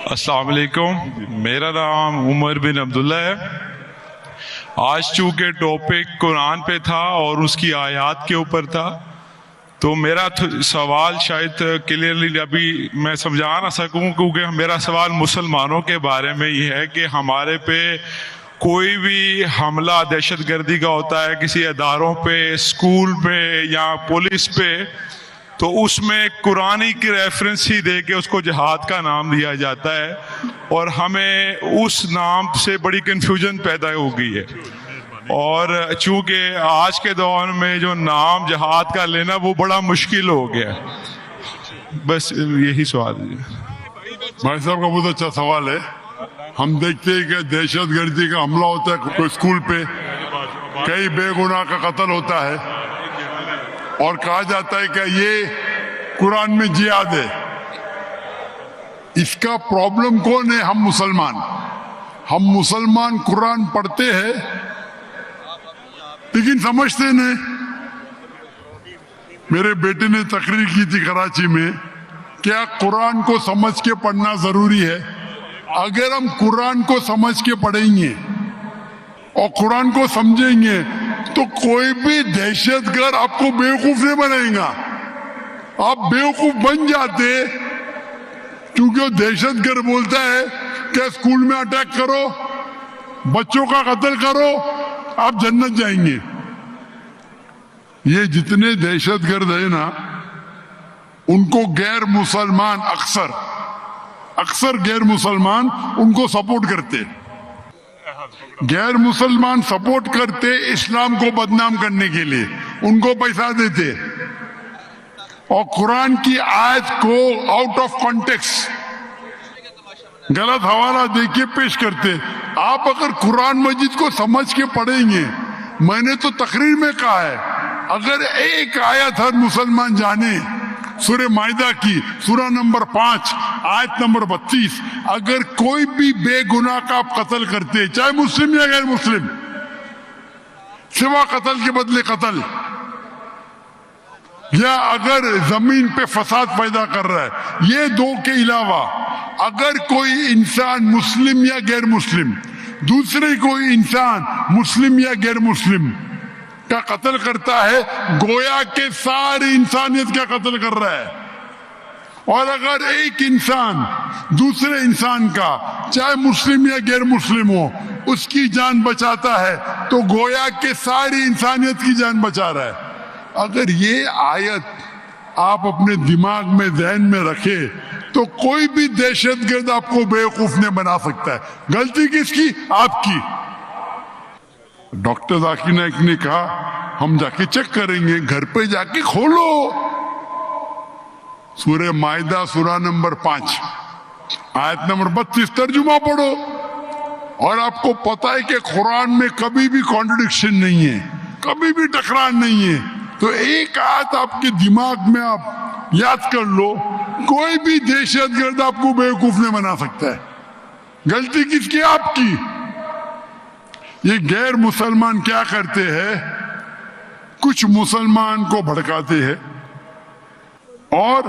السلام علیکم، میرا نام عمر بن عبداللہ ہے۔ آج چونکہ ٹاپک قرآن پہ تھا اور اس کی آیات کے اوپر تھا، تو میرا سوال شاید کلیئرلی ابھی میں سمجھا نہ سکوں، کیونکہ میرا سوال مسلمانوں کے بارے میں یہ ہے کہ ہمارے پہ کوئی بھی حملہ دہشت گردی کا ہوتا ہے کسی اداروں پہ، اسکول پہ یا پولیس پہ، تو اس میں قرآنی کی ریفرنس ہی دے کے اس کو جہاد کا نام دیا جاتا ہے، اور ہمیں اس نام سے بڑی کنفیوژن پیدا ہو گئی ہے۔ اور چونکہ آج کے دور میں جو نام جہاد کا لینا وہ بڑا مشکل ہو گیا ہے۔ بس یہی سوال ہے۔ بھائی صاحب کا بہت اچھا سوال ہے۔ ہم دیکھتے ہیں کہ دہشت گردی کا حملہ ہوتا ہے کوئی اسکول پہ، کئی بے گناہ کا قتل ہوتا ہے، اور کہا جاتا ہے کہ یہ قرآن میں جہاد ہے۔ اس کا پرابلم کون ہے؟ ہم مسلمان قرآن پڑھتے ہیں لیکن سمجھتے نہیں۔ میرے بیٹے نے تقریر کی تھی کراچی میں، کیا قرآن کو سمجھ کے پڑھنا ضروری ہے؟ اگر ہم قرآن کو سمجھ کے پڑھیں گے اور قرآن کو سمجھیں گے تو کوئی بھی دہشت گرد آپ کو بیوقوف نہیں بنائے گا۔ آپ بیوقوف بن جاتے کیونکہ وہ دہشت گرد بولتا ہے کہ اسکول میں اٹیک کرو، بچوں کا قتل کرو، آپ جنت جائیں گے۔ یہ جتنے دہشت گرد ہیں نا، ان کو غیر مسلمان اکثر غیر مسلمان ان کو سپورٹ کرتے، غیر مسلمان سپورٹ کرتے اسلام کو بدنام کرنے کے لیے، ان کو پیسہ دیتے اور قرآن کی آیت کو آؤٹ آف کانٹیکسٹ غلط حوالہ دے کے پیش کرتے۔ آپ اگر قرآن مجید کو سمجھ کے پڑھیں گے، میں نے تو تقریر میں کہا ہے، اگر ایک آیت ہر مسلمان جانے، سورہ مائدہ کی سورہ نمبر 5 آیت نمبر 32، اگر کوئی بھی بے گناہ کا آپ قتل کرتے، چاہے مسلم یا غیر مسلم، سوا قتل کے بدلے قتل، یا اگر زمین پہ فساد پیدا کر رہا ہے، یہ دو کے علاوہ اگر کوئی انسان مسلم یا غیر مسلم دوسرے کوئی انسان مسلم یا غیر مسلم کا قتل کرتا ہے، گویا کہ ساری انسانیت کا قتل کر رہا ہے۔ اور اگر ایک انسان دوسرے انسان کا، چاہے مسلم یا غیر مسلم ہو، اس کی جان بچاتا ہے تو گویا کہ ساری انسانیت کی جان بچا رہا ہے۔ اگر یہ آیت آپ اپنے دماغ میں ذہن میں رکھے تو کوئی بھی دہشت گرد آپ کو بیوقوف نہیں بنا سکتا ہے۔ غلطی کس کی؟ آپ کی۔ ڈاکٹر ذاکر نائک نے کہا ہم جا کے چیک کریں گے، گھر پہ جا کے کھولو سورہ مائدہ سورہ نمبر 5 آیت نمبر 32 ترجمہ پڑھو، اور آپ کو پتا ہے کہ قرآن میں کبھی بھی کانٹرڈکشن نہیں ہے، کبھی بھی ٹکرار نہیں ہے۔ تو ایک آیت آپ کے دماغ میں آپ یاد کر لو، کوئی بھی دہشت گرد آپ کو بیوقوف نہیں بنا سکتا ہے۔ غلطی کس کی؟ آپ کی۔ یہ غیر مسلمان کیا کرتے ہیں؟ کچھ مسلمان کو بھڑکاتے ہیں اور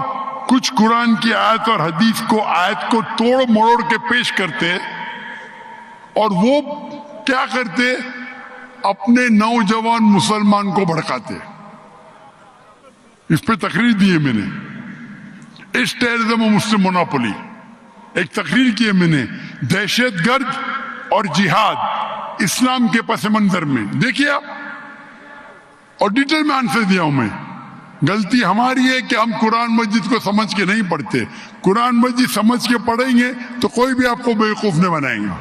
کچھ قرآن کی آیت اور حدیث کو آیت کو توڑ مروڑ کے پیش کرتے، اور وہ کیا کرتے؟ اپنے نوجوان مسلمان کو بھڑکاتے۔ اس پہ تقریر دی ہے میں نے، اس ٹیررزم و مسلم مونوپولی، ایک تقریر کی ہے میں نے، دہشت گرد اور جہاد اسلام کے پس منظر میں، دیکھیے آپ، اور ڈیٹیل میں آنسر دیا ہوں میں۔ غلطی ہماری ہے کہ ہم قرآن مجید کو سمجھ کے نہیں پڑھتے۔ قرآن مجید سمجھ کے پڑھیں گے تو کوئی بھی آپ کو بیوقوف نہیں بنائے گا۔